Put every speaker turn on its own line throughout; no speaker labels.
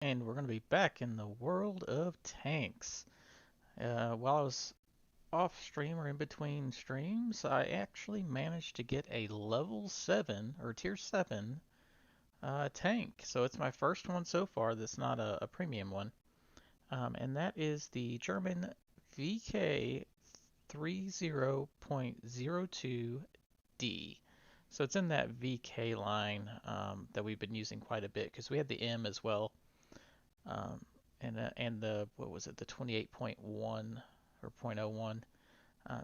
And we're going to be back in the world of tanks. While I was off stream or in between streams, I actually managed to get a level 7 or tier 7 tank. So it's my first one so far that's not a premium one. And that is the German VK 30.02D. So it's in that VK line that we've been using quite a bit because we had the M as well. Um, and the what was it, the 28.1 or point oh 0.01.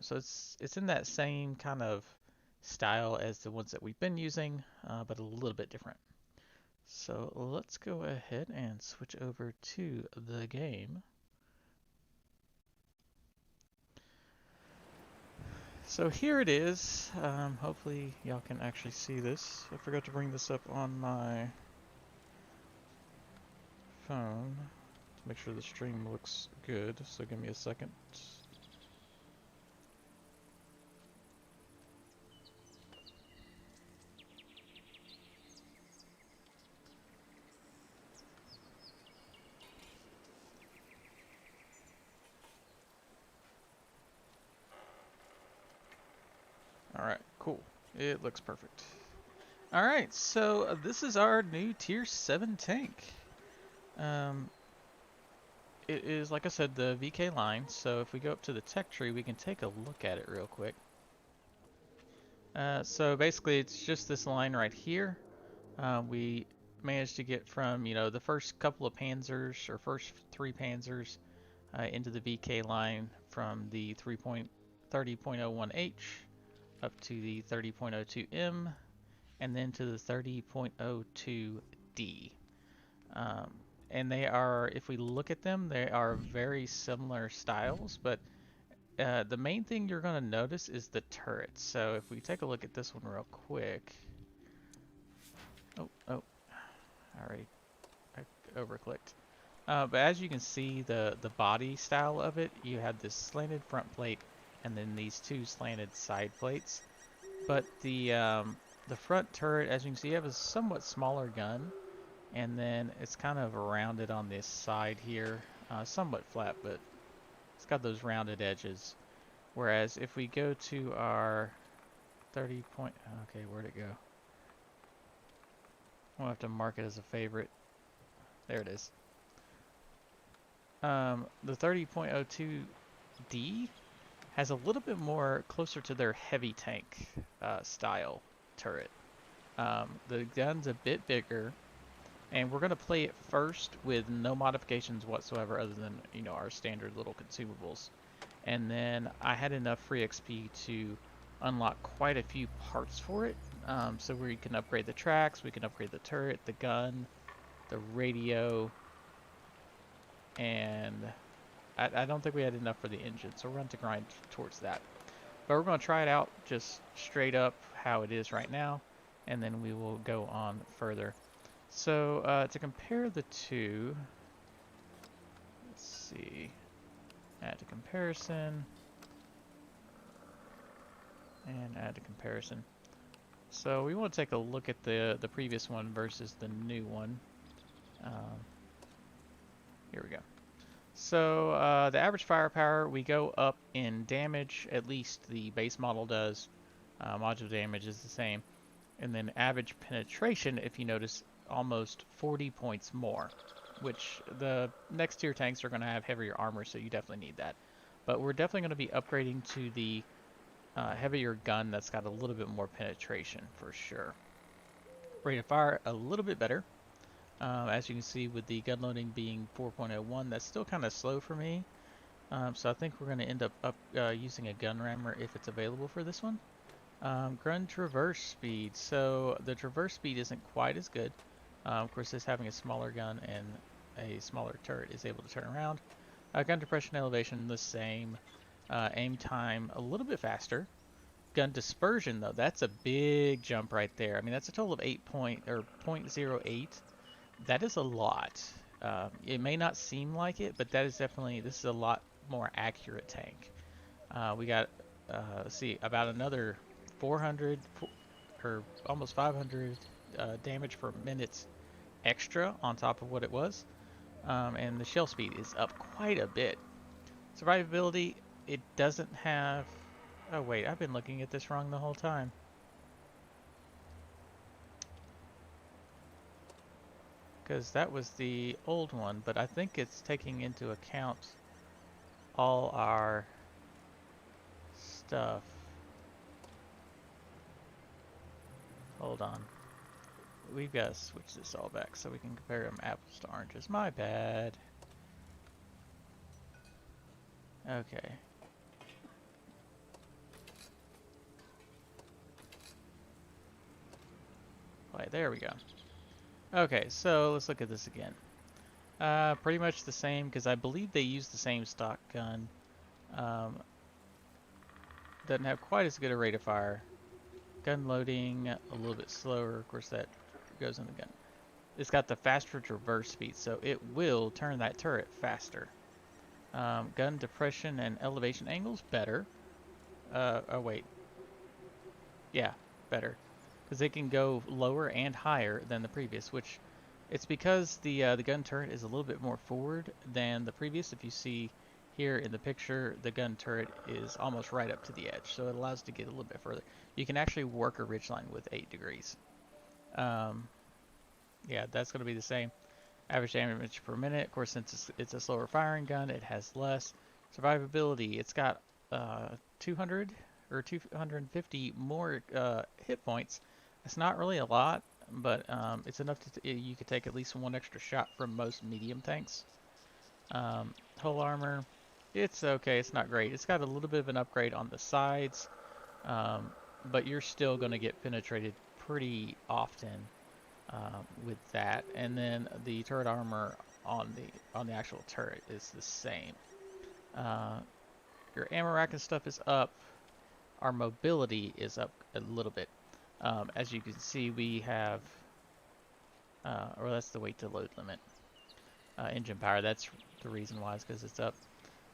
So it's in that same kind of style as the ones that we've been using, but a little bit different. So let's go ahead and switch over to the game. So here it is. Hopefully y'all can actually see this. I forgot to bring this up on my phone to make sure the stream looks good. So give me a second. Alright, cool. It looks perfect. Alright, so this is our new Tier 7 tank. It is, like I said, the VK line, so if we go up to the tech tree, we can take a look at it real quick. So basically, it's just this line right here. We managed to get from, the first couple of Panzers, or first 3 Panzers, into the VK line from the 30.01H up to the 30.02M, and then to the 30.02D. And they are, if we look at them, they are very similar styles, but the main thing you're going to notice is the turret. So if we take a look at this one real quick. Oh, already I overclicked. But as you can see, the body style of it, you have this slanted front plate and then these two slanted side plates. But the front turret, as you can see, you have a somewhat smaller gun, and then it's kind of rounded on this side here, somewhat flat, but it's got those rounded edges. Whereas if we go to our 30 point, okay, where'd it go? We'll have to mark it as a favorite. There it is. The 30.02D has a little bit more closer to their heavy tank style turret. The gun's a bit bigger, and we're going to play it first with no modifications whatsoever other than, our standard little consumables. And then I had enough free XP to unlock quite a few parts for it. So we can upgrade the tracks, we can upgrade the turret, the gun, the radio, and I don't think we had enough for the engine, so we're going to grind towards that. But we're going to try it out just straight up how it is right now, and then we will go on further. So to compare the two, let's see, add to comparison, and add to comparison. So we want to take a look at the previous one versus the new one. Here we go. So the average firepower, we go up in damage, at least the base model does. Module damage is the same. And then average penetration, if you notice, almost 40 points more, which the next tier tanks are going to have heavier armor, so you definitely need that. But we're definitely going to be upgrading to the heavier gun that's got a little bit more penetration for sure. Rate of fire a little bit better. As you can see, with the gun loading being 4.01, that's still kind of slow for me. So I think we're going to end up using a gun rammer if it's available for this one. Gun traverse speed. So the traverse speed isn't quite as good. Of course, this having a smaller gun and a smaller turret is able to turn around. Gun depression elevation the same. Aim time a little bit faster. Gun dispersion though, that's a big jump right there. I mean, that's a total of 0.08. That is a lot. It may not seem like it, but that is definitely, this is a lot more accurate tank. We got, let's see, about another 400 or almost 500 damage per minute extra on top of what it was. and the shell speed is up quite a bit. Survivability, it doesn't have... Oh wait, I've been looking at this wrong the whole time. Because that was the old one, but I think it's taking into account all our stuff. Hold on. We've got to switch this all back so we can compare them apples to oranges. My bad. Okay. Right, there we go. Okay, so let's look at this again. Pretty much the same, because I believe they use the same stock gun. Doesn't have quite as good a rate of fire. Gun loading a little bit slower. Of course, that goes in the gun. It's got the faster traverse speed, so it will turn that turret faster. Gun depression and elevation angles better. Oh wait. Yeah, better. Because it can go lower and higher than the previous, which it's because the gun turret is a little bit more forward than the previous. If you see here in the picture, the gun turret is almost right up to the edge, so it allows it to get a little bit further. You can actually work a ridgeline with 8 degrees. Yeah, that's going to be the same. Average damage per minute. Of course, since it's a slower firing gun, it has less. Survivability, it's got 200 or 250 more hit points. It's not really a lot, but it's enough to you could take at least one extra shot from most medium tanks. Hull armor, it's okay. It's not great. It's got a little bit of an upgrade on the sides, but you're still going to get penetrated pretty often with that. And then the turret armor on the actual turret is the same. Your ammo rack and stuff is up. Our mobility is up a little bit. As you can see, we have, or that's the weight to load limit. Engine power, that's the reason why, is because it's up.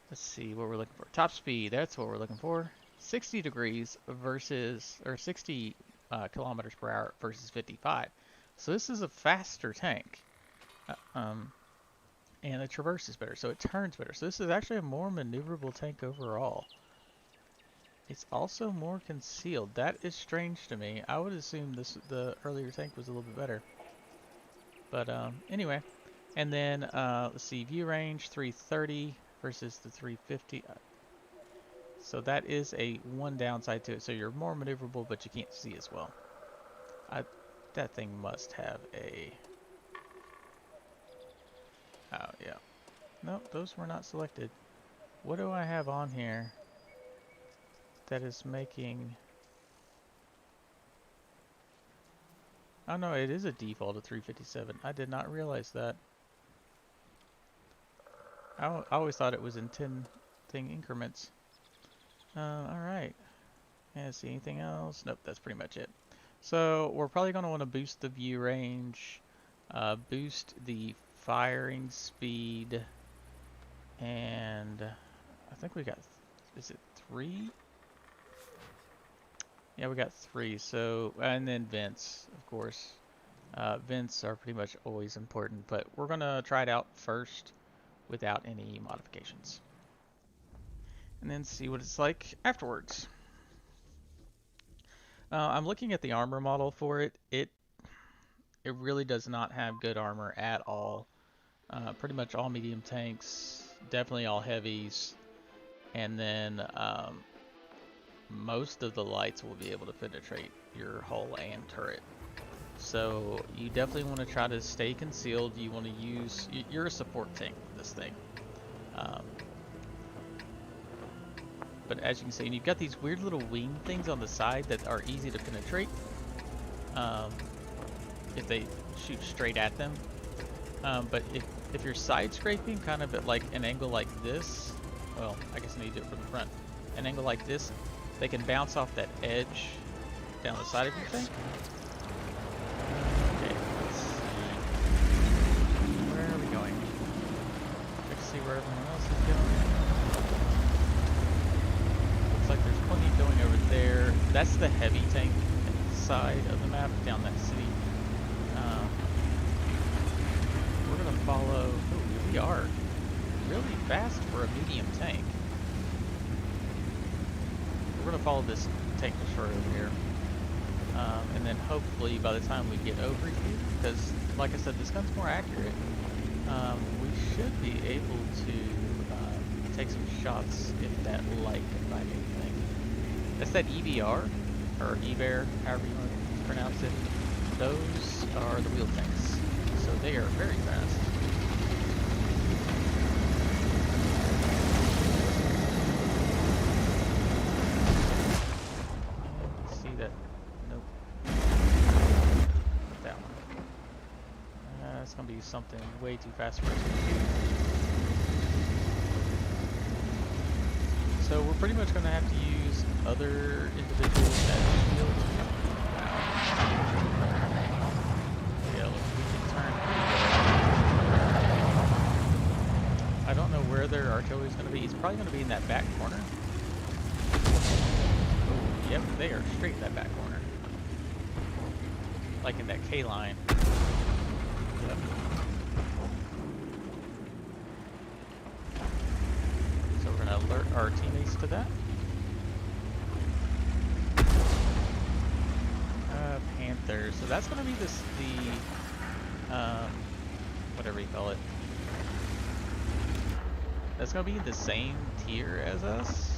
Let's see what we're looking for. Top speed, that's what we're looking for. 60 degrees versus, or 60 kilometers per hour versus 55. So this is a faster tank. And the traverse is better, so it turns better. So this is actually a more maneuverable tank overall. It's also more concealed. That is strange to me. I would assume the earlier tank was a little bit better. But anyway. And then, let's see, view range 330 versus the 350. So that is one downside to it. So you're more maneuverable, but you can't see as well. That thing must have a... Oh, yeah. Nope, those were not selected. What do I have on here that is making... Oh no, it is a default of 357. I did not realize that. I always thought it was in 10 thing increments. Alright. Yeah, see anything else? Nope, that's pretty much it. So we're probably going to want to boost the view range, boost the firing speed, and I think we got, is it 3? Yeah, we got 3. So, and then vents, of course. Vents are pretty much always important, but we're going to try it out first without any modifications, and then see what it's like afterwards. I'm looking at the armor model for it. It really does not have good armor at all. Pretty much all medium tanks, definitely all heavies, and then most of the lights will be able to penetrate your hull and turret. So you definitely want to try to stay concealed. You want to use, you're a support tank for this thing. But as you can see, and you've got these weird little wing things on the side that are easy to penetrate if they shoot straight at them. But if you're side scraping kind of at like an angle like this, well, I guess I need to do it from the front. An angle like this, they can bounce off that edge down the side of your tank. Okay, let's see. Where are we going? Check to see where everyone else is going. Looks like there's plenty going over there. That's the heavy tank side of the map down that city. We're gonna follow. Oh, we EBR really fast for a medium tank. We're gonna follow this tank destroyer over here. And then hopefully by the time we get over here, because like I said, this gun's more accurate, we should be able to take some shots if that light can find anything. That's that EBR, or EBR, however you want to pronounce it. Those are the wheel tanks, so they are very fast. It's gonna be something way too fast for us to do. So we're pretty much gonna have to use other individuals as shields. Yeah, look, we can turn pretty good. I don't know where their artillery is gonna be. It's probably gonna be in that back corner. Oh, yep, they are straight in that back corner. Like in that K line. Yep. So we're gonna alert our teammates to that. Panther. So that's gonna be the whatever you call it. That's gonna be the same tier as us.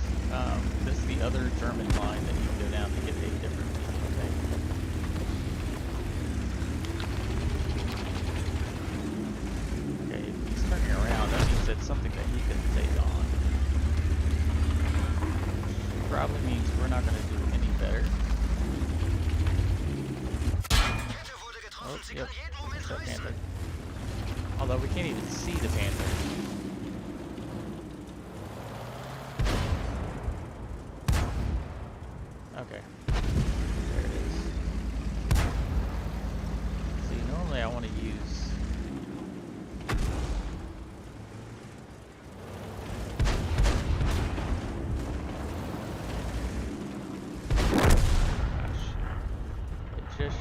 This is the other German line that you can go down to get a different medium tank. Turning around, that means it's something that he can take on. Probably means we're not going to do any better. Oh, yep, there's that Panther. Although we can't even see the Panther. Okay, there it is. See, normally I want to use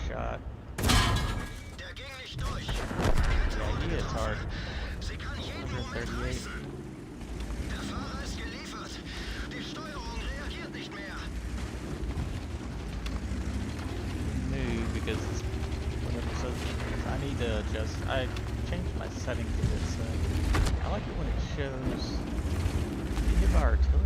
shot. Yeah, he hits hard. 138. Move because whatever says I need to adjust. I changed my setting to it, so I like it when it shows hit by artillery.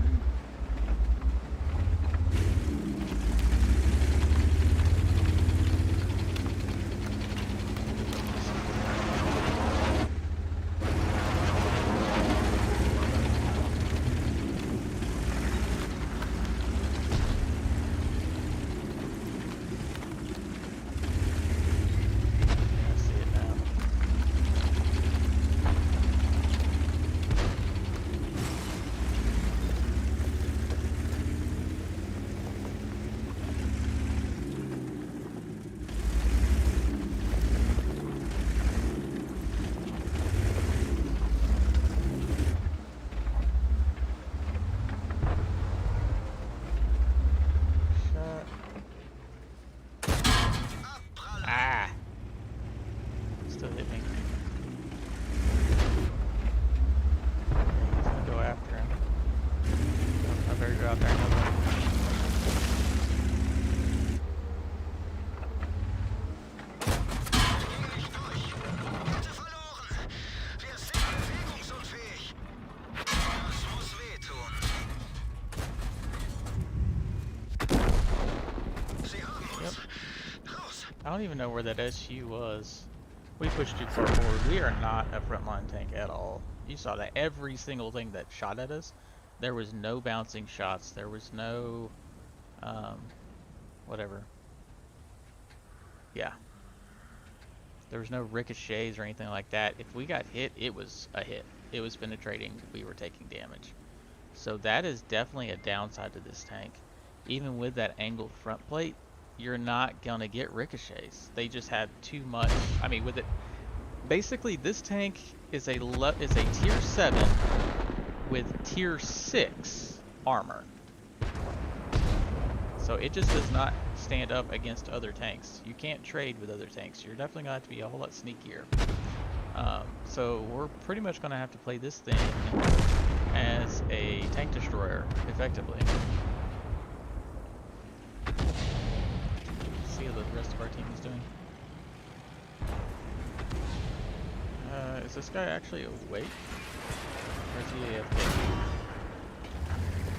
Still hit me. He's gonna go after him. I better go out there and help him. Yep. I don't even know where that SU was. We pushed too far forward. We are not a frontline tank at all. You saw that every single thing that shot at us, there was no bouncing shots. There was no, whatever. Yeah. There was no ricochets or anything like that. If we got hit, it was a hit. It was penetrating. We were taking damage. So that is definitely a downside to this tank. Even with that angled front plate, you're not gonna get ricochets. They just have too much. I mean, with it, basically this tank is a tier 7 with tier 6 armor. So it just does not stand up against other tanks. You can't trade with other tanks. You're definitely gonna have to be a whole lot sneakier. So we're pretty much going to have to play this thing as a tank destroyer, effectively. See how the rest of our team is doing. Is this guy actually awake? Or is he AFK?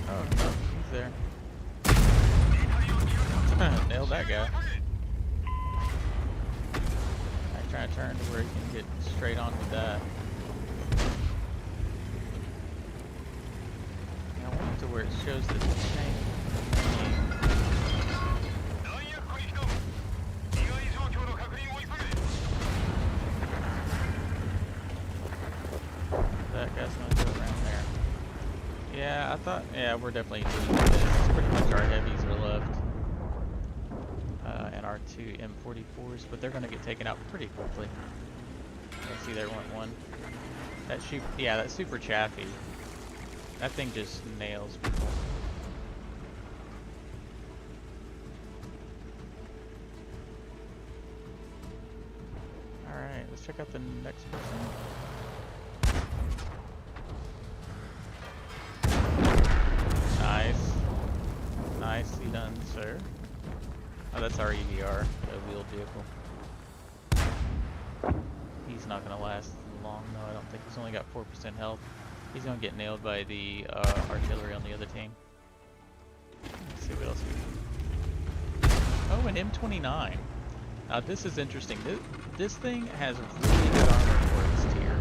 Oh, no, he's there. Nailed that guy. I'm trying to turn to where he can get straight on with that. Now I went to where it shows the tank. That guy's gonna go around there. Yeah, I thought. Yeah, we're definitely losing this. Pretty much our heavies are left. And our two M44s, but they're gonna get taken out pretty quickly. I see there went one. That that super chaffy. That thing just nails people. Alright, let's check out the next person. Nice. Nicely done, sir. Oh, that's our EVR, the wheeled vehicle. He's not going to last long, no, I don't think. He's only got 4% health. He's going to get nailed by the artillery on the other team. Let's see what else we can. Oh, an M29. Now, this is interesting. This thing has really good armor for its tier.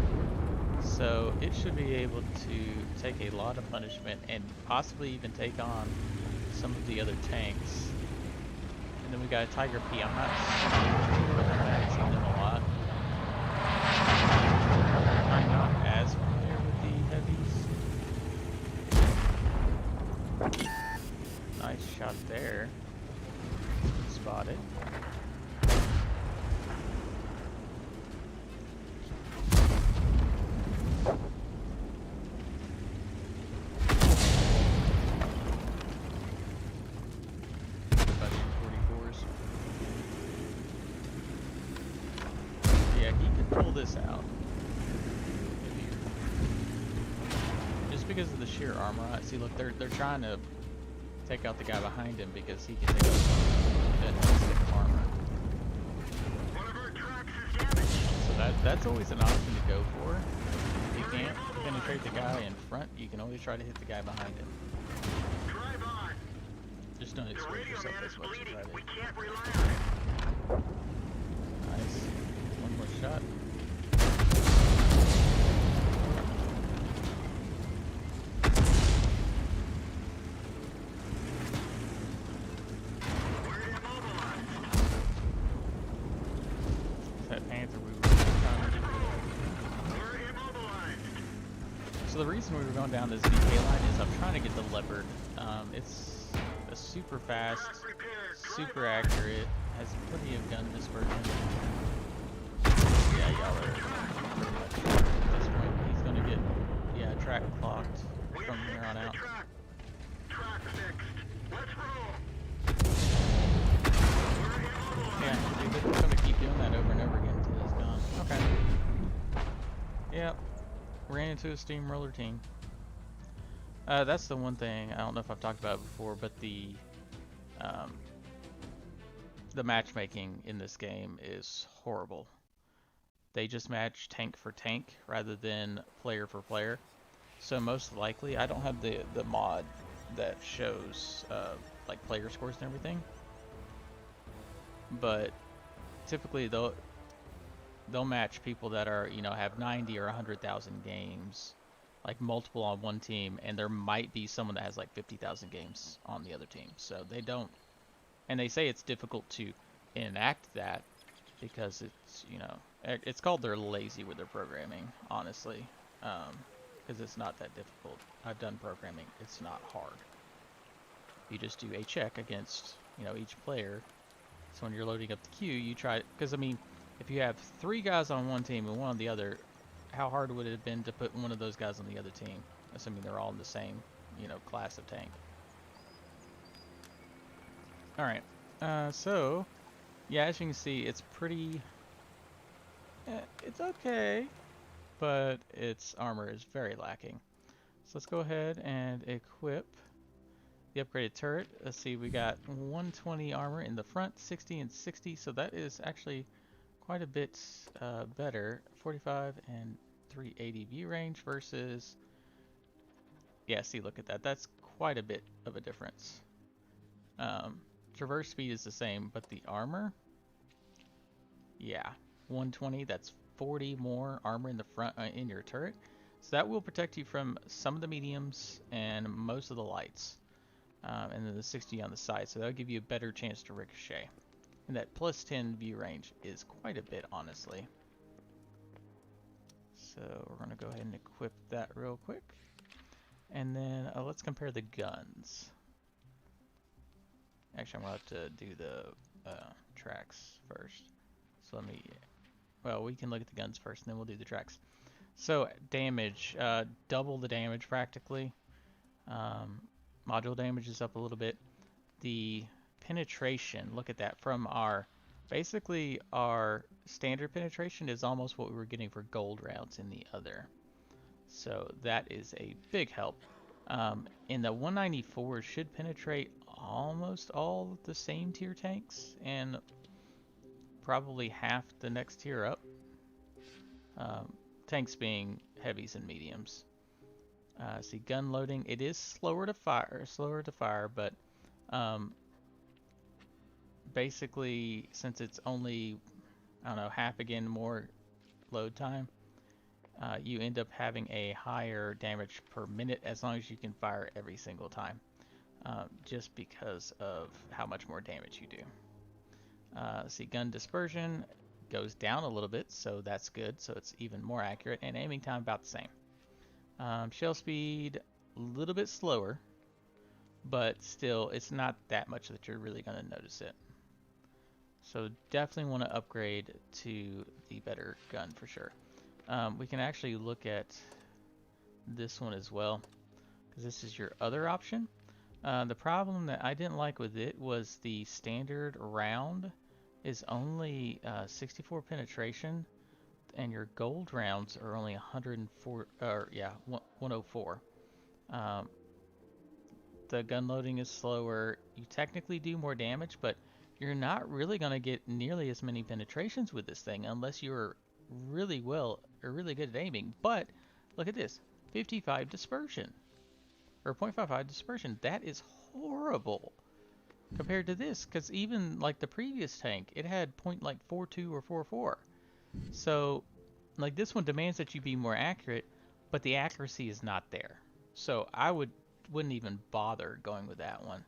So, it should be able to take a lot of punishment and possibly even take on some of the other tanks. And then we got a Tiger P. I'm not seen them a lot. I'm not as familiar with the heavies. Nice shot there. Spotted. This out just because of the sheer armor. See, look, they're trying to take out the guy behind him because he can take out that thick armor. So that's always an option to go for. If you can't penetrate the guy in front, you can always try to hit the guy behind him. Just don't expose yourself as much as try to. Nice. One more shot. So the reason we were going down this VK line is I'm trying to get the Leopard. It's a super fast, super accurate, has plenty of gun dispersion. Yeah, y'all are pretty much at this point. He's gonna get, track clocked from here on out. Yeah, they're just gonna keep doing that over and over again until he's gone. Okay. Yep. Ran into a steamroller team. That's the one thing, I don't know if I've talked about it before, but the matchmaking in this game is horrible. They just match tank for tank rather than player for player. So most likely, I don't have the mod that shows like player scores and everything. But typically they'll match people that are, have 90 or 100,000 games, like multiple on one team, and there might be someone that has like 50,000 games on the other team. So they don't, and they say it's difficult to enact that because it's, it's called they're lazy with their programming, honestly, because it's not that difficult. I've done programming, it's not hard. You just do a check against, each player. So when you're loading up the queue, you try, because I mean, if you have 3 guys on one team and 1 on the other, how hard would it have been to put one of those guys on the other team, assuming they're all in the same, class of tank? Alright, so, yeah, as you can see, it's pretty It's okay, but its armor is very lacking. So let's go ahead and equip the upgraded turret. Let's see, we got 120 armor in the front, 60 and 60, so that is actually quite a bit better. 45 and 380 view range versus, yeah, see, look at that. That's quite a bit of a difference. Traverse speed is the same, but the armor, yeah, 120, that's 40 more armor in the front in your turret. So that will protect you from some of the mediums and most of the lights. And then the 60 on the side, so that'll give you a better chance to ricochet. And that plus 10 view range is quite a bit, honestly. So we're going to go ahead and equip that real quick. And then let's compare the guns. Actually, I'm going to have to do the tracks first. So let me, well, we can look at the guns first, and then we'll do the tracks. So damage, double the damage practically. Module damage is up a little bit. The penetration, look at that, from our, basically our standard penetration is almost what we were getting for gold rounds in the other. So that is a big help. In the 194 should penetrate almost all the same tier tanks and probably half the next tier up. Tanks being heavies and mediums. See, gun loading, it is slower to fire, but basically, since it's only, I don't know, half again more load time, you end up having a higher damage per minute as long as you can fire every single time, just because of how much more damage you do. See, gun dispersion goes down a little bit, so that's good, so it's even more accurate, and aiming time about the same. Shell speed, a little bit slower, but still, it's not that much that you're really going to notice it. So definitely want to upgrade to the better gun for sure. We can actually look at this one as well, because this is your other option. The problem that I didn't like with it was the standard round is only 64 penetration, and your gold rounds are only 104, or yeah, 104. The gun loading is slower. You technically do more damage, but you're not really going to get nearly as many penetrations with this thing unless you're really well or really good at aiming. But look at this, 55 dispersion or 0.55 dispersion. That is horrible compared to this, because even like the previous tank, it had .42 or 44. So like this one demands that you be more accurate, but the accuracy is not there. So I wouldn't even bother going with that one.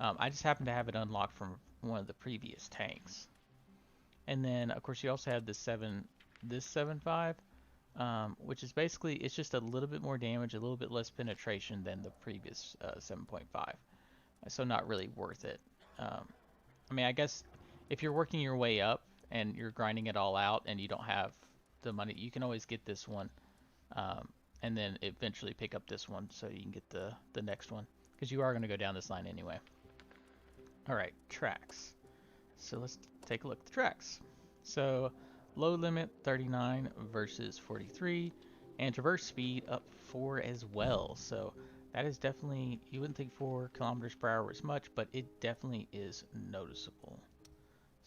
I just happen to have it unlocked from one of the previous tanks. And then of course you also have this 7.5, which is basically, it's just a little bit more damage, a little bit less penetration than the previous 7.5. So not really worth it. I mean, I guess if you're working your way up and you're grinding it all out and you don't have the money, you can always get this one, and then eventually pick up this one so you can get the next one, because you are going to go down this line anyway. Alright, tracks. So let's take a look at the tracks. So load limit 39 versus 43, and traverse speed up 4 as well. So that is definitely, you wouldn't think 4 kilometers per hour is much, but it definitely is noticeable.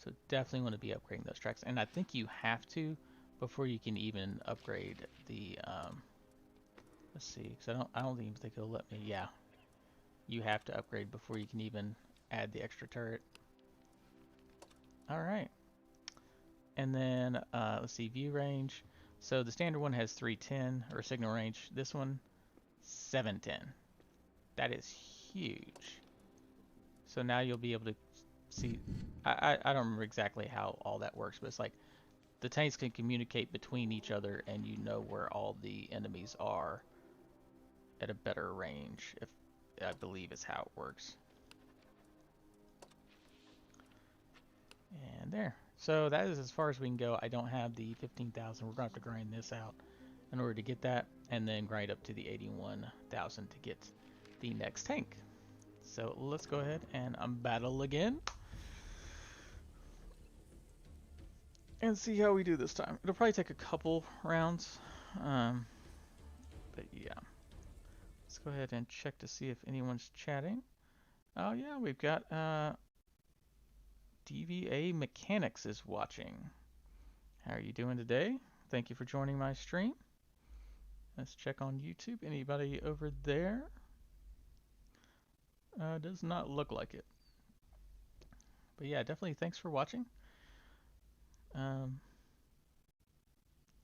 So definitely want to be upgrading those tracks, and I think you have to before you can even upgrade the let's see, because I don't even think it'll let me. Yeah, you have to upgrade before you can even add the extra turret. All right, and then let's see, view range. So the standard one has 310 or signal range. This one 710. That is huge. So now you'll be able to see. I don't remember exactly how all that works, but it's like the tanks can communicate between each other, and you know where all the enemies are at a better range, if I believe is how it works. And there. So that is as far as we can go. I don't have the 15,000. We're going to have to grind this out in order to get that, and then grind up to the 81,000 to get the next tank. So let's go ahead and battle again. and see how we do this time. It'll probably take a couple rounds, but yeah. Let's go ahead and check to see if anyone's chatting. Oh yeah, we've got DVA Mechanics is watching. How are you doing today? Thank you for joining my stream. Let's check on YouTube. Anybody over there? Does not look like it. But yeah, definitely thanks for watching.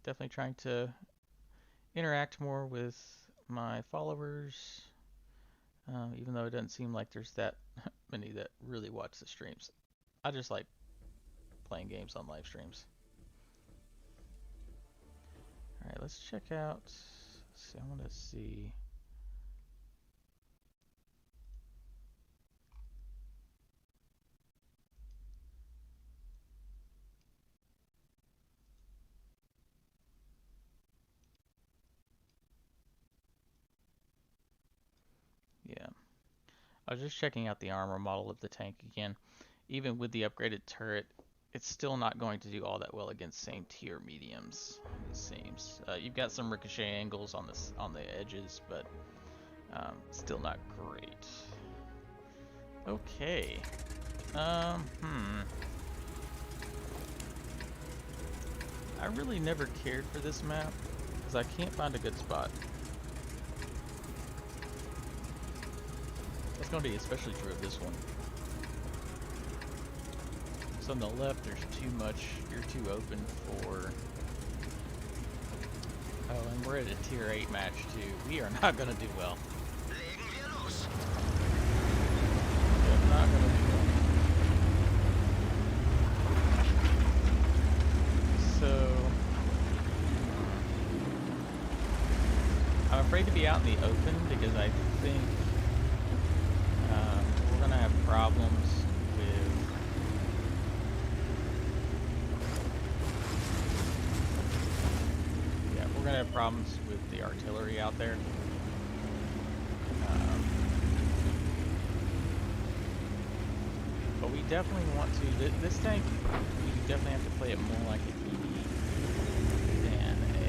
Definitely trying to interact more with my followers, even though it doesn't seem like there's that many that really watch the streams. I just like playing games on live streams. Alright, let's check out. I want to see. Yeah. I was just checking out the armor model of the tank again. Even with the upgraded turret, it's still not going to do all that well against same tier mediums, it seems. You've got some ricochet angles on the edges, but still not great. Okay. I really never cared for this map because I can't find a good spot. It's going to be especially true of this one. So on the left, there's too much. You're too open for. Oh, and we're at a tier 8 match too. We are not going to do well. We're not going to do well. So I'm afraid to be out in the open because I think we're going to have problems with we're going to have problems with the artillery out there. But we definitely want to, this tank, we definitely have to play it more like an ED than a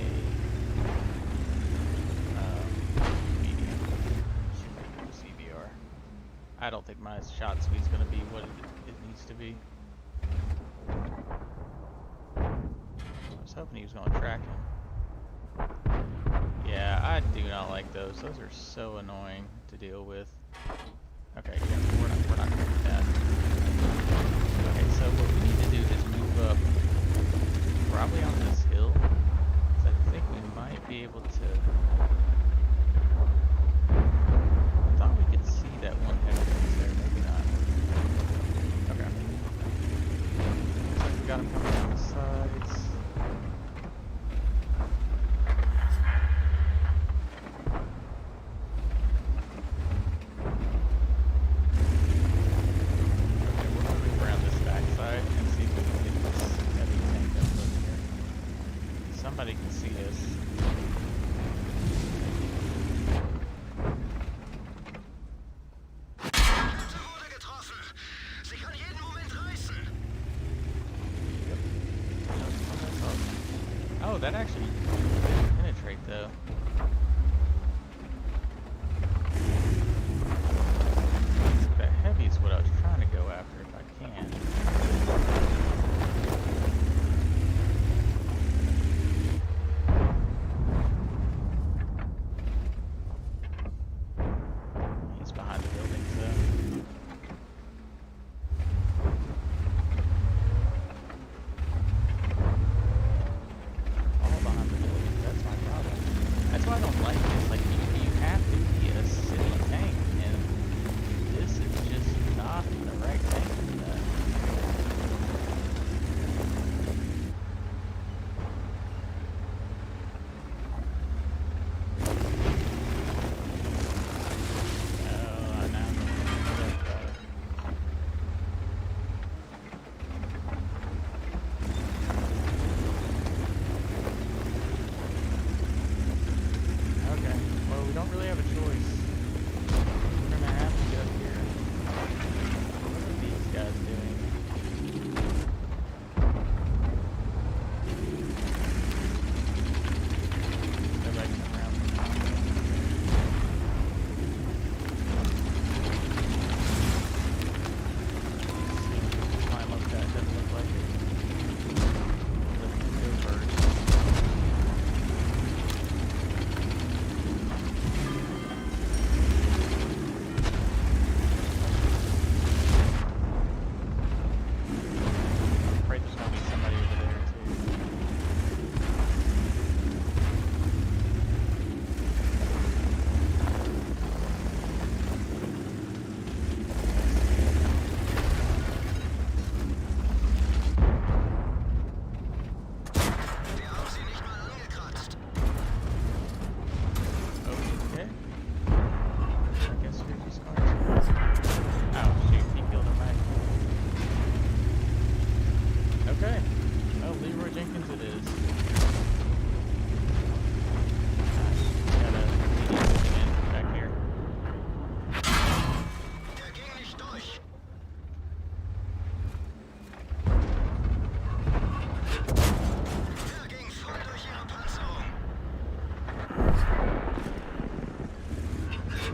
medium CBR. I don't think my shot speed's going to be what it needs to be. I was hoping he was going to track him. Yeah, I do not like those. Those are so annoying to deal with. Okay, yeah, we're not going to do that. Okay, so what we need to do is move up probably on this hill. So I think we might be able to. I thought we could see that one heavy there, maybe not. Okay. Looks like we got him coming down the sides. Somebody can see us. Oh, that actually didn't penetrate though. The heavy is what I was trying to go after if I can.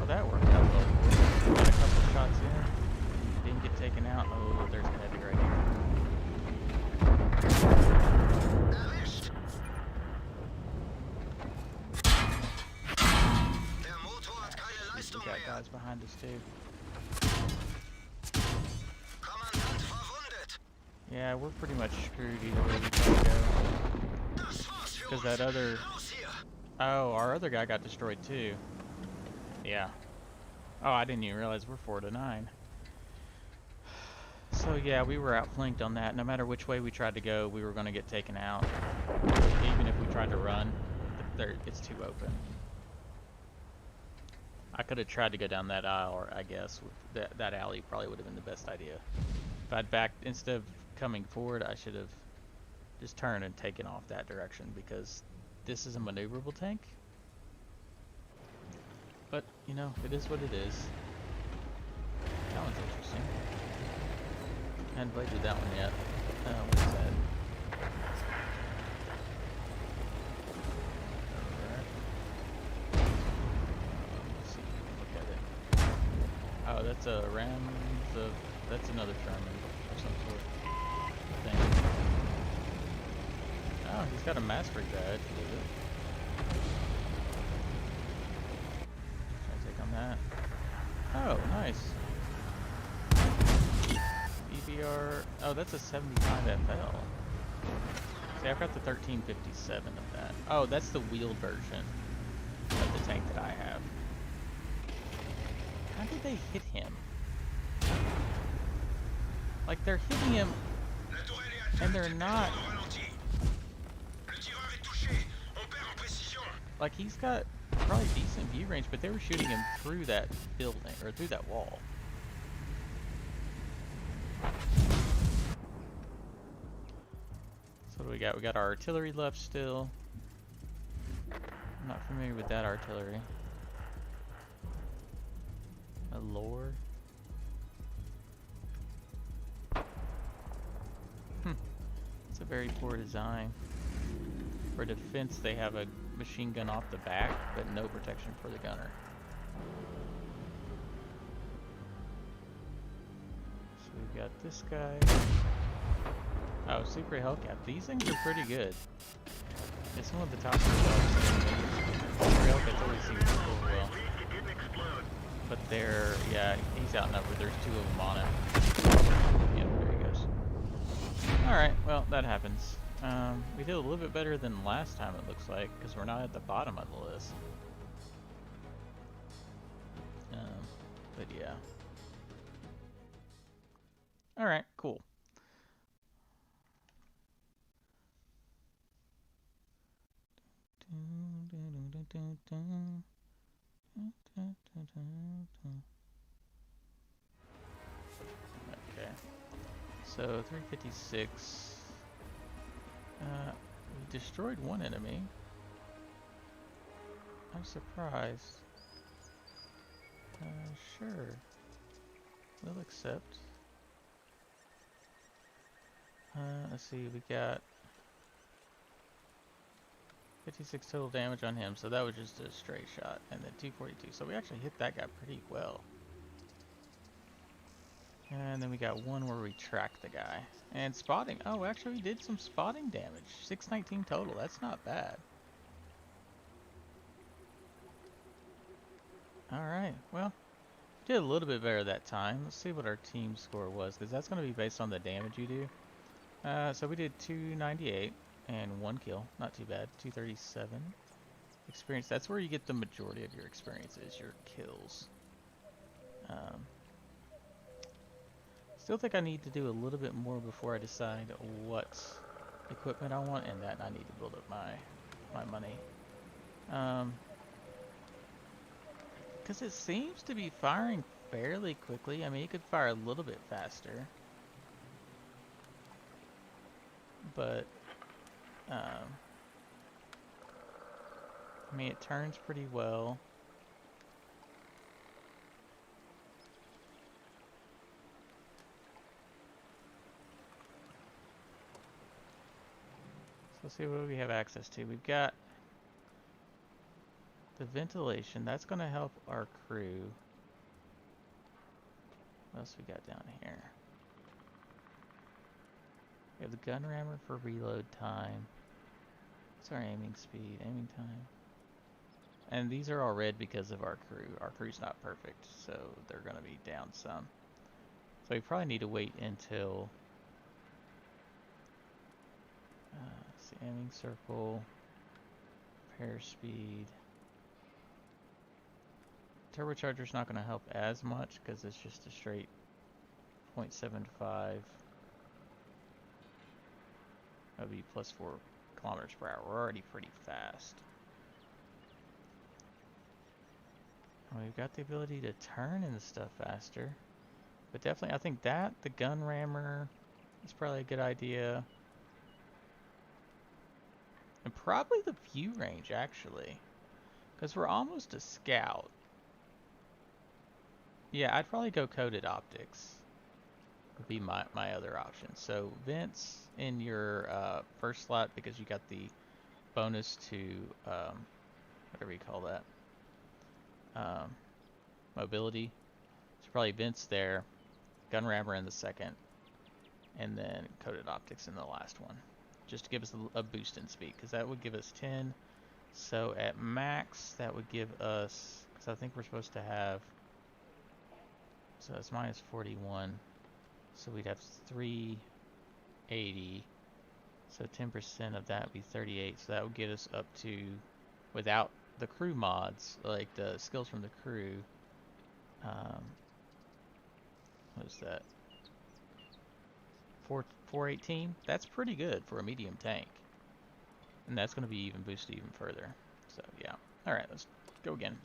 Well, that worked out well for us. Got a couple shots in. Didn't get taken out. Oh, there's a heavy right here. We got guys behind us too. Yeah, we're pretty much screwed either way we try to go. Because that other... Oh, our other guy got destroyed too. Yeah. Oh, I didn't even realize we're 4-9. So yeah, we were outflanked on that. No matter which way we tried to go, we were going to get taken out. Even if we tried to run, it's too open. I could have tried to go down that aisle, or I guess that alley probably would have been the best idea. If I'd backed, instead of coming forward, I should have just turned and taken off that direction, because this is a maneuverable tank. But, you know, it is what it is. That one's interesting. I hadn't played with that one yet. What is that? Let's see, look at it. Oh, that's a that's another Sherman of some sort. I think. Oh, he's got a mastery badge with it. Can I take on that? Oh, nice. EBR. Oh, that's a 75 FL. See, I've got the 1357 of that. Oh, that's the wheeled version of the tank that I have. How did they hit him? Like, they're hitting him, and they're not... Like, he's got probably decent view range, but they were shooting him through that building, or through that wall. So what do we got? We got our artillery left still. I'm not familiar with that artillery. A lore. It's a very poor design. For defense, they have a machine gun off the back, but no protection for the gunner. So we've got this guy. Oh, Super Hellcat. These things are pretty good. It's one of the top results. Super Hellcats always seem to go well. But they're, yeah, he's outnumbered. There's two of them on him. Yep, there he goes. Alright, well, that happens. We did a little bit better than last time, it looks like, because we're not at the bottom of the list. But yeah. Alright, cool. Okay. So 356. We destroyed one enemy. I'm surprised. Sure. We'll accept. Let's see, we got 56 total damage on him, so that was just a straight shot, and then 242. So we actually hit that guy pretty well. And then we got one where we tracked the guy. And spotting. Oh, actually we did some spotting damage. 619 total. That's not bad. Alright, well, did a little bit better that time. Let's see what our team score was, because that's going to be based on the damage you do. So we did 298 and 1 kill. Not too bad. 237. Experience. That's where you get the majority of your experiences, your kills. Still think I need to do a little bit more before I decide what equipment I want, and that I need to build up my money. Because it seems to be firing fairly quickly. I mean, it could fire a little bit faster. But, I mean, it turns pretty well. So let's see what we have access to. We've got The ventilation, that's going to help our crew. What else we got down here? We have the gun rammer for reload time. What's our aiming speed? Aiming time. And these are all red because of our crew. Our crew's not perfect, so they're going to be down some. So we probably need to wait until... let's see, aiming circle, repair speed. Turbocharger's not going to help as much because it's just a straight 0.75. That would be plus 4 kilometers per hour. We're already pretty fast. We've got the ability to turn into stuff faster. But definitely, I think that, the gun rammer, is probably a good idea. And probably the view range, actually. Because we're almost a scout. Yeah, I'd probably go coated optics. Would be my other option. So vents in your first slot because you got the bonus to whatever you call that, mobility. So probably vents there, gun rammer in the second, and then coated optics in the last one, just to give us a boost in speed, because that would give us 10. So at max that would give us, because I think we're supposed to have, so it's minus 41. So we'd have 380. So 10% of that would be 38. So that would get us up to, without the crew mods, like the skills from the crew. What is that? 418? That's pretty good for a medium tank. And that's going to be even boosted even further. So yeah. Alright, let's go again.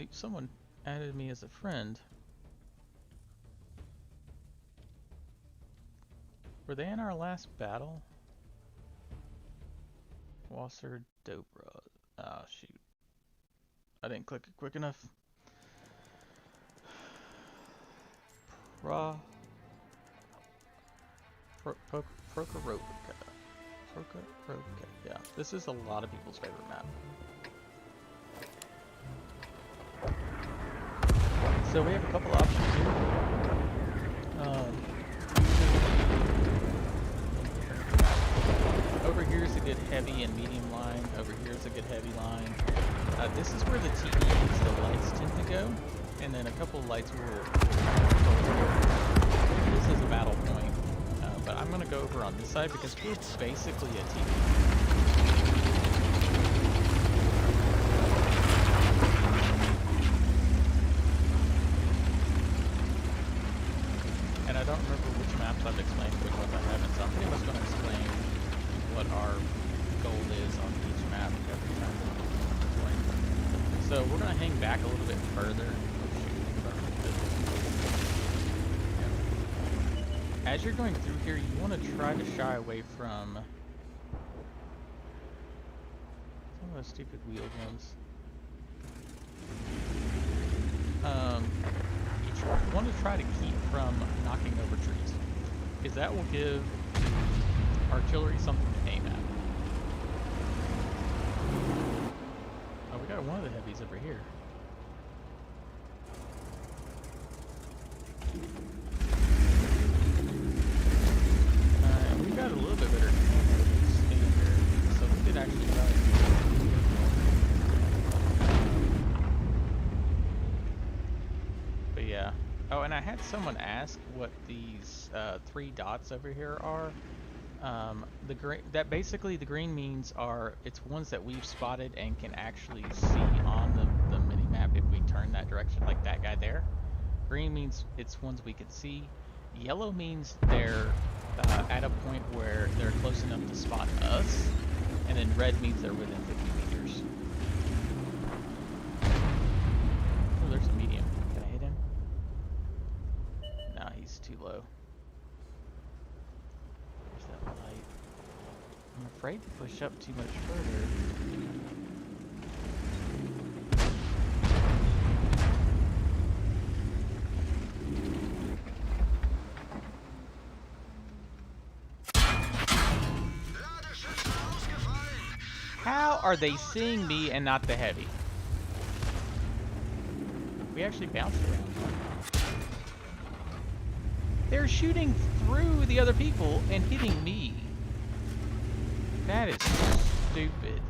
Someone added me as a friend. Were they in our last battle? Wasser Dobra. Oh shoot. I didn't click it quick enough. Prokorovica. Yeah, this is a lot of people's favorite map. So we have a couple options here. Over here is a good heavy and medium line. Over here is a good heavy line. This is where the TEs, the lights, tend to go. And then a couple of lights will... This is a battle point. But I'm going to go over on this side because we're basically a TE. And I don't remember which maps I've explained, which ones I haven't, so I'm pretty much going to explain what our goal is on each map every time we play. So we're going to hang back a little bit further. As you're going through here, you want to try to shy away from some of those stupid wheeled ones. You want to try to keep from knocking over trees, because that will give artillery something to aim at. Oh, we got one of the heavies over here. We got a little bit better standard, so we could actually try. But yeah. Oh, and I had someone ask what these 3 dots over here are. The green, that basically the green means it's ones that we've spotted and can actually see on the mini map if we turn that direction, like that guy there. Green means it's ones we can see. Yellow means they're at a point where they're close enough to spot us, and then red means they're within 50 meters. Oh, there's a medium. Can I hit him? Nah, he's too low. There's that light. I'm afraid to push up too much further. How are they seeing me and not the heavy? We actually bounced around. They're shooting through the other people and hitting me. That is stupid.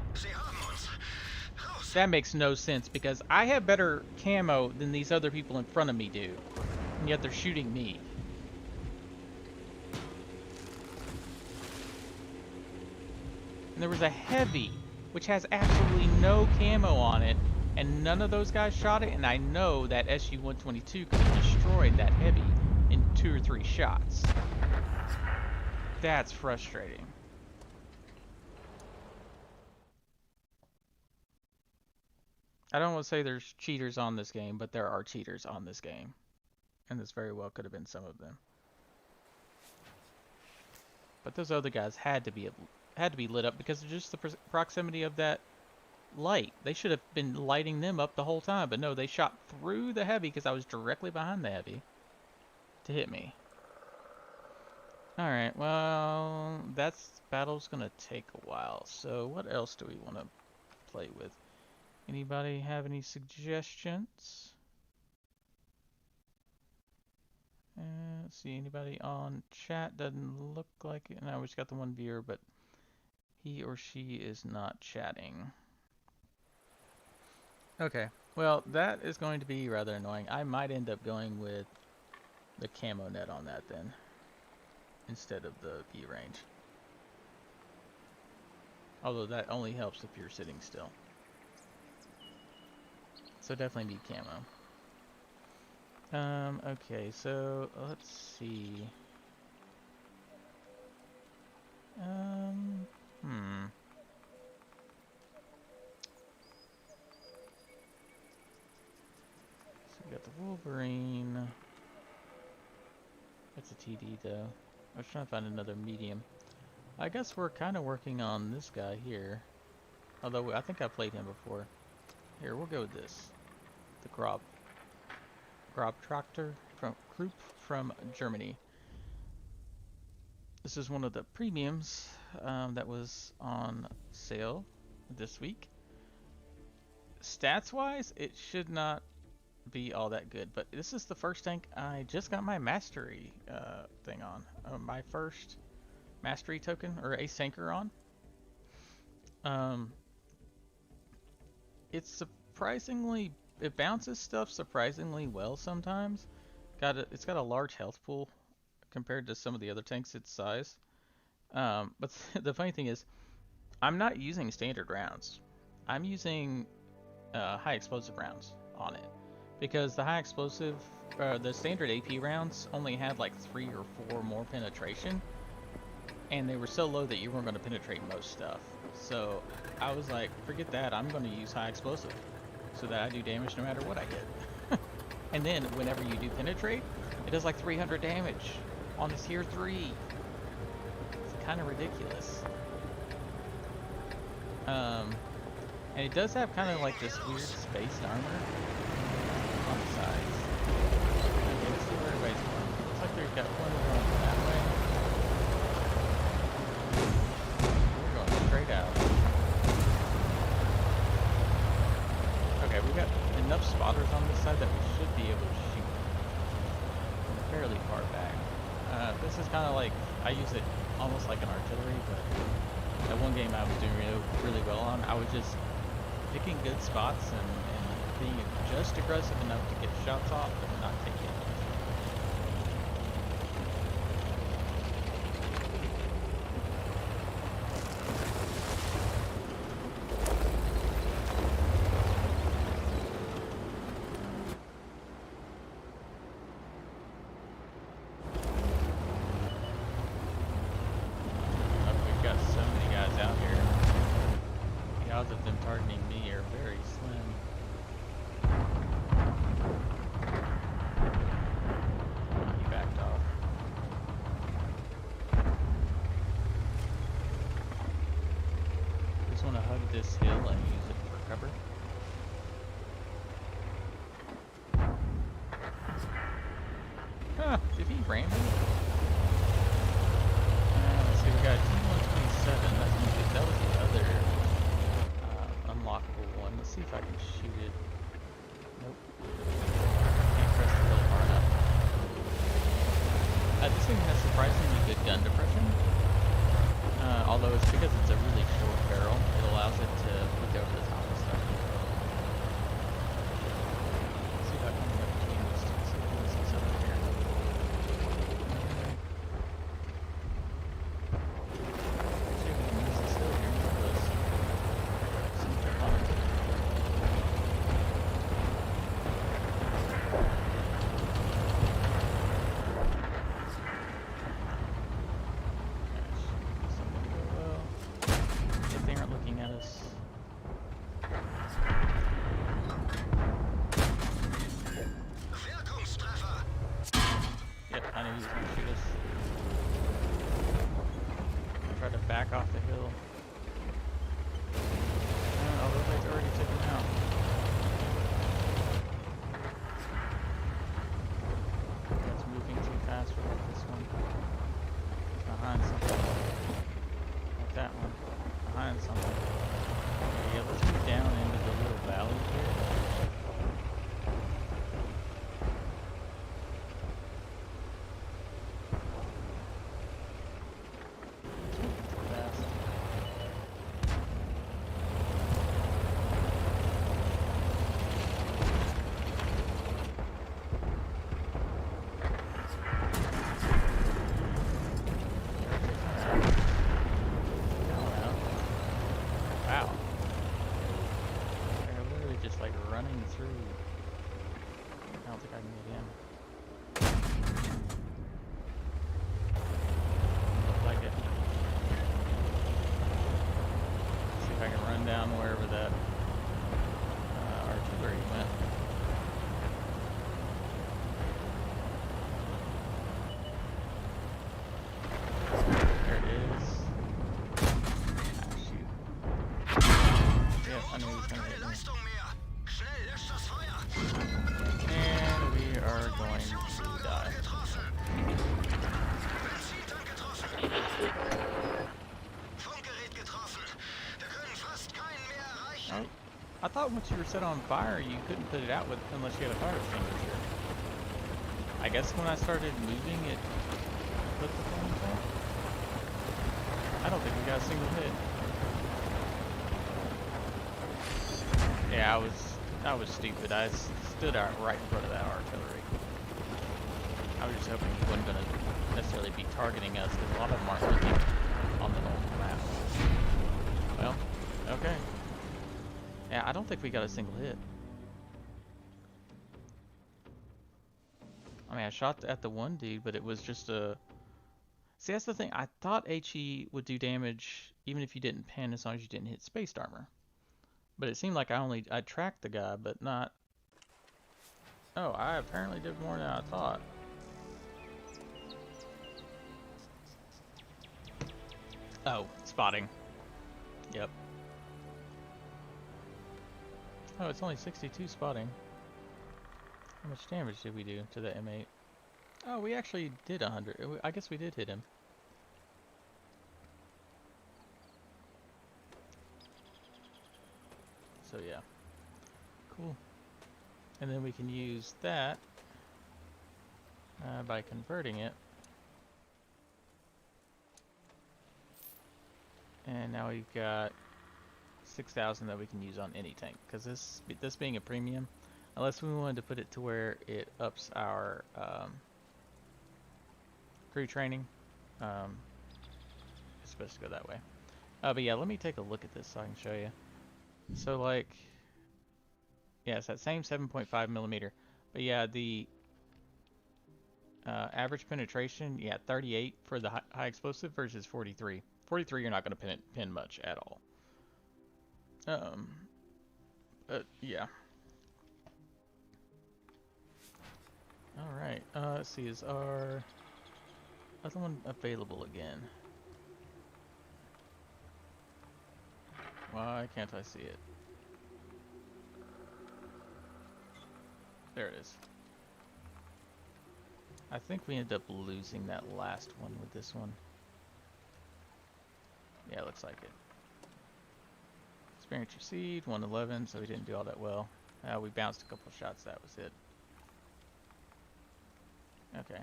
That makes no sense because I have better camo than these other people in front of me do. And yet they're shooting me. And there was a heavy, which has absolutely no camo on it, and none of those guys shot it, and I know that SU-122 could have destroyed that heavy in 2 or 3 shots. That's frustrating. I don't want to say there's cheaters on this game, but there are cheaters on this game. And this very well could have been some of them. But those other guys had to be lit up because of just the proximity of that light. They should have been lighting them up the whole time, but no, they shot through the heavy because I was directly behind the heavy to hit me. Alright, well, battle's gonna take a while, so what else do we want to play with? Anybody have any suggestions? Let's see, anybody on chat? Doesn't look like it. No, we just got the one viewer, but he or she is not chatting. Okay, well, that is going to be rather annoying. I might end up going with the camo net on that then, instead of the V range. Although that only helps if you're sitting still. So definitely need camo. Okay, so let's see. So we got the Wolverine. That's a TD though. I was trying to find another medium. I guess we're kind of working on this guy here. Although I think I played him before. Here, we'll go with this. The Grob Tractor from Group from Germany. This is one of the premiums that was on sale this week. Stats wise, it should not be all that good, but this is the first tank I just got my mastery thing on. My first mastery token or ace tanker on. It's surprisingly, it bounces stuff surprisingly well sometimes. It's got a large health pool compared to some of the other tanks its size. But the funny thing is, I'm not using standard rounds. I'm using high explosive rounds on it because the high explosive, the standard AP rounds only had like 3 or 4 more penetration, and they were so low that you weren't going to penetrate most stuff. So I was like, forget that, I'm going to use high explosive so that I do damage no matter what I hit. And then whenever you do penetrate, it does like 300 damage on this tier 3. It's kind of ridiculous. And it does have kind of like this weird space armor on the sides. Okay, let's see where everybody's going. Looks like they've got one going that way. We're going straight out. Okay, we've got enough spotters on this side that we should be able to shoot from fairly far back. This is kind of like, I use it almost like an artillery, but that one game I was doing really well on, I was just picking good spots and being just aggressive enough to get shots off and not take damage. This hill and use it for cover. Huh, did he ram me? Let's see, we got T-127, that was the other although it's because it's a really short barrel, it allows it to look over the top of stuff. Let's see if I can get between these two. See if this is over here. See if we can use this hill here for this. See if they're on it. At us. Yep, I knew he was going to shoot us. I tried to back off the hill. Oh, those guys already took him out. That's moving too fast for like this one. He's behind something. Like that one. Behind something. Yeah, let's move down into the little valley here. It's moving too fast. Wow. They're literally just like running through. I don't think I can get in. Looks like it. See if I can run down wherever that artillery went. There it is. Ah, shoot. Yep, I knew he was going to hit me. And we are going to die. Oh, I thought once you were set on fire, you couldn't put it out with unless you had a fire extinguisher. I guess when I started moving, it put the flames out. I don't think we got a single hit. Yeah, I was stupid. I stood out right in front of that artillery. I was just hoping he wasn't going to necessarily be targeting us, because a lot of them aren't looking on the normal map. Well, okay. Yeah, I don't think we got a single hit. I mean, I shot at the one dude, but it was just a... See, that's the thing. I thought HE would do damage even if you didn't pin, as long as you didn't hit spaced armor. But it seemed like I tracked the guy, but not... Oh, I apparently did more than I thought. Oh, spotting. Yep. Oh, it's only 62 spotting. How much damage did we do to the M8? Oh, we actually did 100. I guess we did hit him. So yeah. Cool. And then we can use that by converting it. And now we've got 6,000 that we can use on any tank. Because this being a premium, unless we wanted to put it to where it ups our crew training, it's supposed to go that way. But yeah, let me take a look at this so I can show you. So like, yeah, it's that same 7.5 millimeter. But yeah, the average penetration, yeah, 38 for the high explosive versus 43. 43, you're not going to pin much at all. Yeah. All right. Let's see. Is our other one available again? Why can't I see it? There it is. I think we ended up losing that last one with this one. Yeah, it looks like it. Experience received, 111, so we didn't do all that well. We bounced a couple shots, that was it. Okay.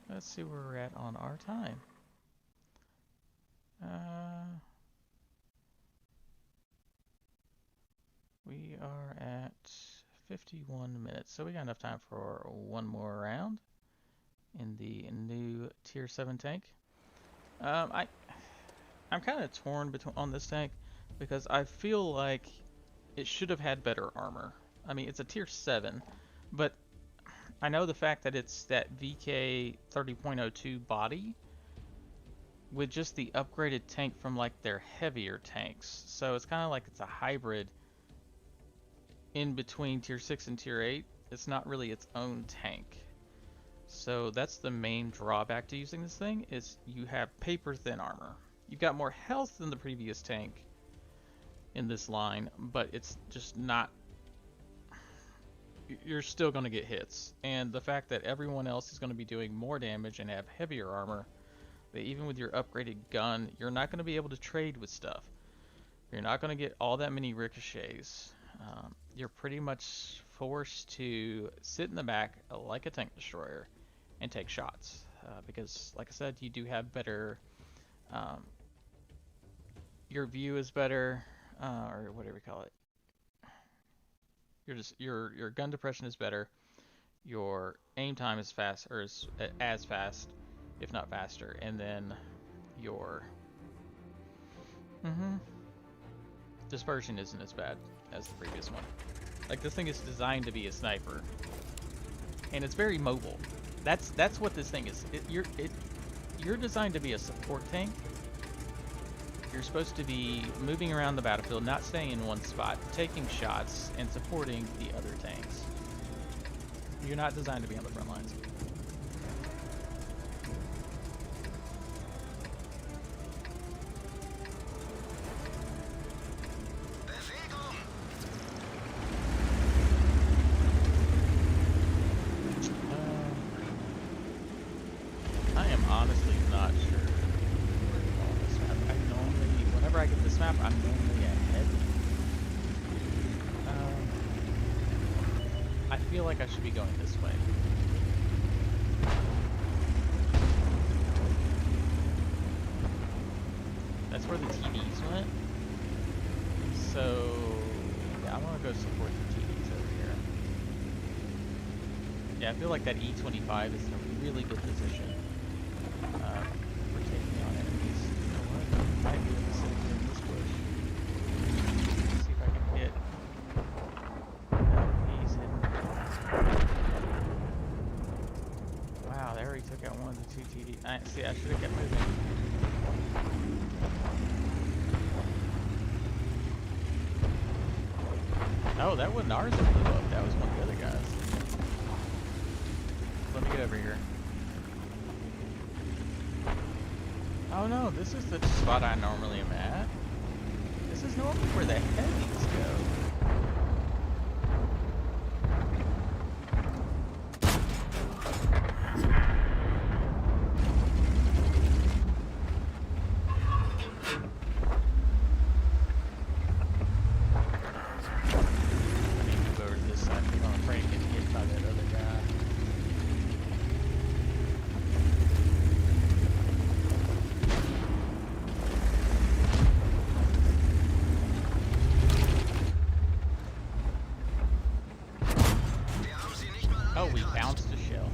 Let's see where we're at on our time. We are at 51 minutes, so we got enough time for one more round in the new Tier 7 tank. I'm kind of torn on this tank because I feel like it should have had better armor. I mean, it's a Tier 7, but I know the fact that it's that VK 30.02 body with just the upgraded tank from like their heavier tanks. So it's kind of like it's a hybrid in between Tier 6 and Tier 8. It's not really its own tank. So that's the main drawback to using this thing, is you have paper thin armor. You've got more health than the previous tank in this line, but it's just not... You're still going to get hits. And the fact that everyone else is going to be doing more damage and have heavier armor, that even with your upgraded gun, you're not going to be able to trade with stuff. You're not going to get all that many ricochets. You're pretty much forced to sit in the back like a tank destroyer and take shots. Because, like I said, you do have better... your view is better, or whatever you call it. Your gun depression is better. Your aim time is fast, or is as fast, if not faster. And then your dispersion isn't as bad as the previous one. Like, this thing is designed to be a sniper, and it's very mobile. That's what this thing is. You're designed to be a support tank. You're supposed to be moving around the battlefield, not staying in one spot, taking shots, and supporting the other tanks. You're not designed to be on the front lines. I am honestly not sure. Whenever I get this map, I'm normally ahead. I feel like I should be going this way. That's where the TDs went. So, yeah, I want to go support the TDs over here. Yeah, I feel like that E25 is in a really good position for taking on enemies. You know what? Might be able to sit here in this bush. See if I can hit. No, he's hidden. Wow, they already took out one of the two TD. See, I should have kept moving. Oh, that wasn't ours that blew up. That was one of the other guys. Let me get over here. Oh no, this is the spot I normally am at. This is normally where the heavies go. Oh, we bounced a shell.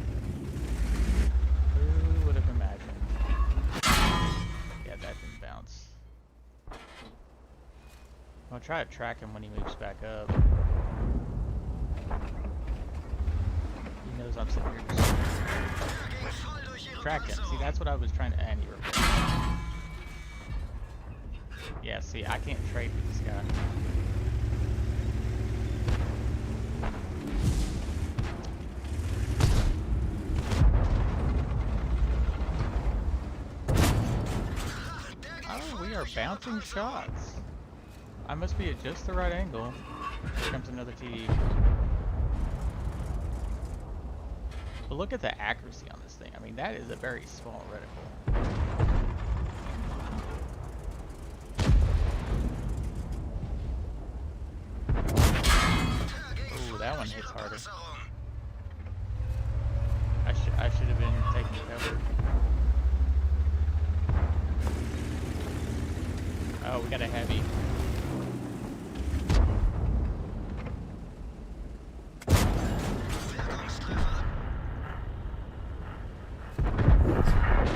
Who would have imagined? Yeah, that didn't bounce. I'll try to track him when he moves back up. He knows I'm sitting here just... Track him. See, that's what I was trying to... And he reversed. Yeah, see, I can't trade with this guy. We are bouncing shots. I must be at just the right angle. Here comes another TD. But look at the accuracy on this thing. I mean, that is a very small reticle. Ooh, that one hits harder. I should have been taking cover. Oh, we got a heavy.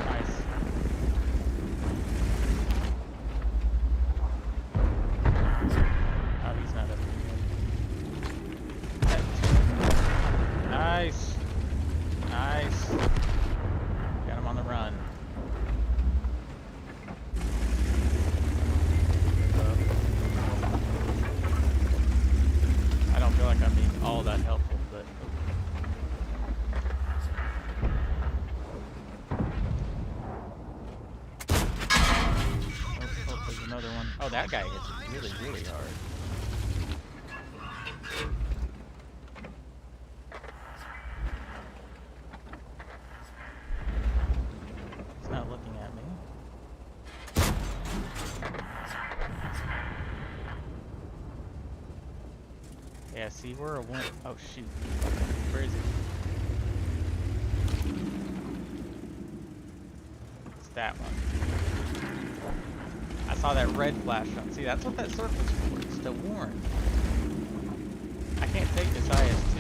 Nice. Oh, he's not up here. Nice. Nice. Got him on the run. I don't feel like I'm being all that helpful, but... Oh, there's another one. Oh, that guy hits really, really hard. He's not looking at me. Yeah, see, we're a one. Oh, shoot. Where is he? It's that one. I saw that red flash on. See, that's what that circle's for. It's to warn. I can't take this IS-2.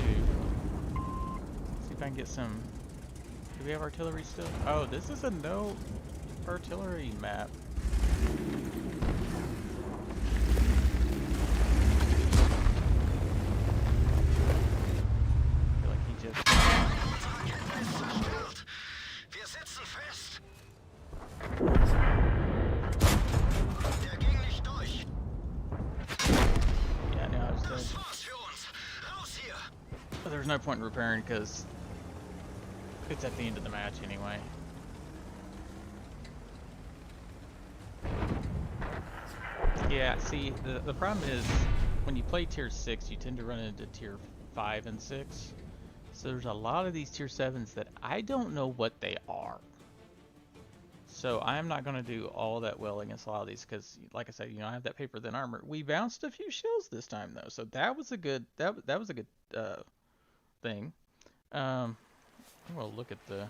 See if I can get some... Do we have artillery still? Oh, this is a no artillery map. I feel like he just... Yeah, no, I was dead. But there's no point in repairing because it's at the end of the match anyway. Yeah, see, the problem is when you play tier 6, you tend to run into tier 5 and 6. So there's a lot of these tier 7s that I don't know what they are. So I'm not going to do all that well against a lot of these because, like I said, you know, I have that paper thin armor. We bounced a few shells this time though, so that was a good that was a good thing. I'm gonna look at the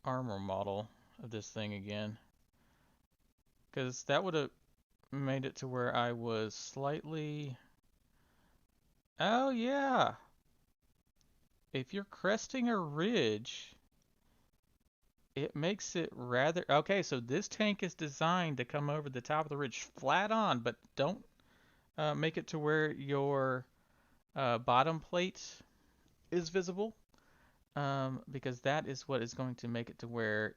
armor model of this thing again, because that would have made it to where I was slightly... Oh yeah, if you're cresting a ridge, it makes it rather... Okay, so this tank is designed to come over the top of the ridge flat on, but don't make it to where your bottom plate is visible, because that is what is going to make it to where,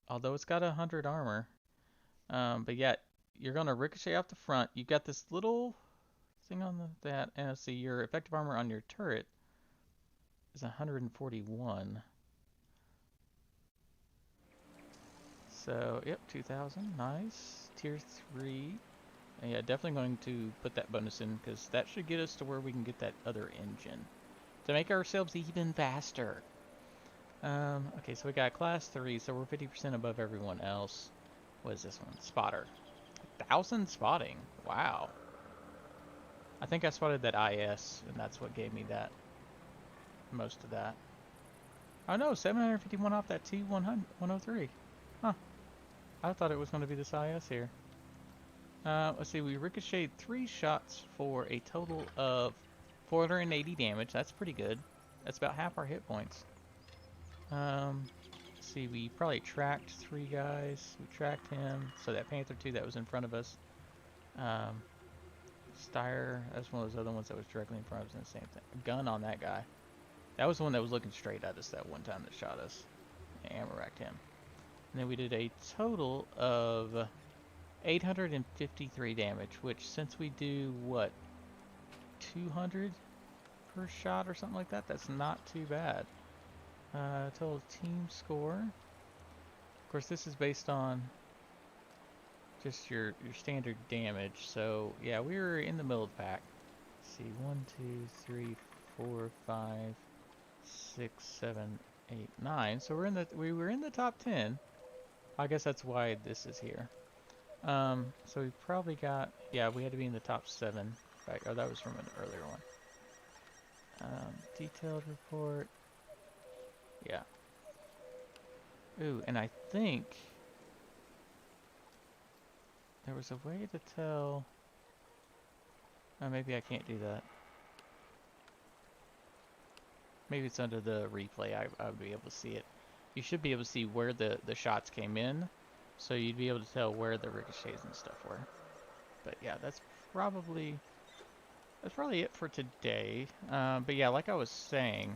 although it's got 100 armor, but yet you're going to ricochet off the front. You've got this little thing on that, and see, your effective armor on your turret is 141. So, yep, 2,000, nice. Tier 3. And yeah, definitely going to put that bonus in, because that should get us to where we can get that other engine to make ourselves even faster. Okay, so we got class 3, so we're 50% above everyone else. What is this one? Spotter. 1,000 spotting. Wow. I think I spotted that IS, and that's what gave me that. Most of that. Oh no, 751 off that T103. Huh. I thought it was going to be this IS here. Let's see, we ricocheted 3 shots for a total of 480 damage. That's pretty good. That's about half our hit points. Let's see, we probably tracked 3 guys. We tracked him. So that Panther 2 that was in front of us. Steyr, that's one of those other ones that was directly in front of us, and the same thing. A gun on that guy. That was the one that was looking straight at us that one time that shot us. And we racked him. And then we did a total of 853 damage, which since we do, what, 200 per shot or something like that, that's not too bad. Total team score. Of course, this is based on just your standard damage. So, yeah, we were in the middle of the pack. Let's see, 1, 2, 3, 4, 5, 6, 7, 8, 9. So we were in the top 10. I guess that's why this is here. So we probably got, yeah, we had to be in the top 7. Right? Oh, that was from an earlier one. Detailed report. Yeah. Ooh, and I think There was a way to tell. Oh, maybe I can't do that. Maybe it's under the replay. I would be able to see it. You should be able to see where the shots came in, so you'd be able to tell where the ricochets and stuff were. But yeah, that's probably it for today. But yeah, like I was saying,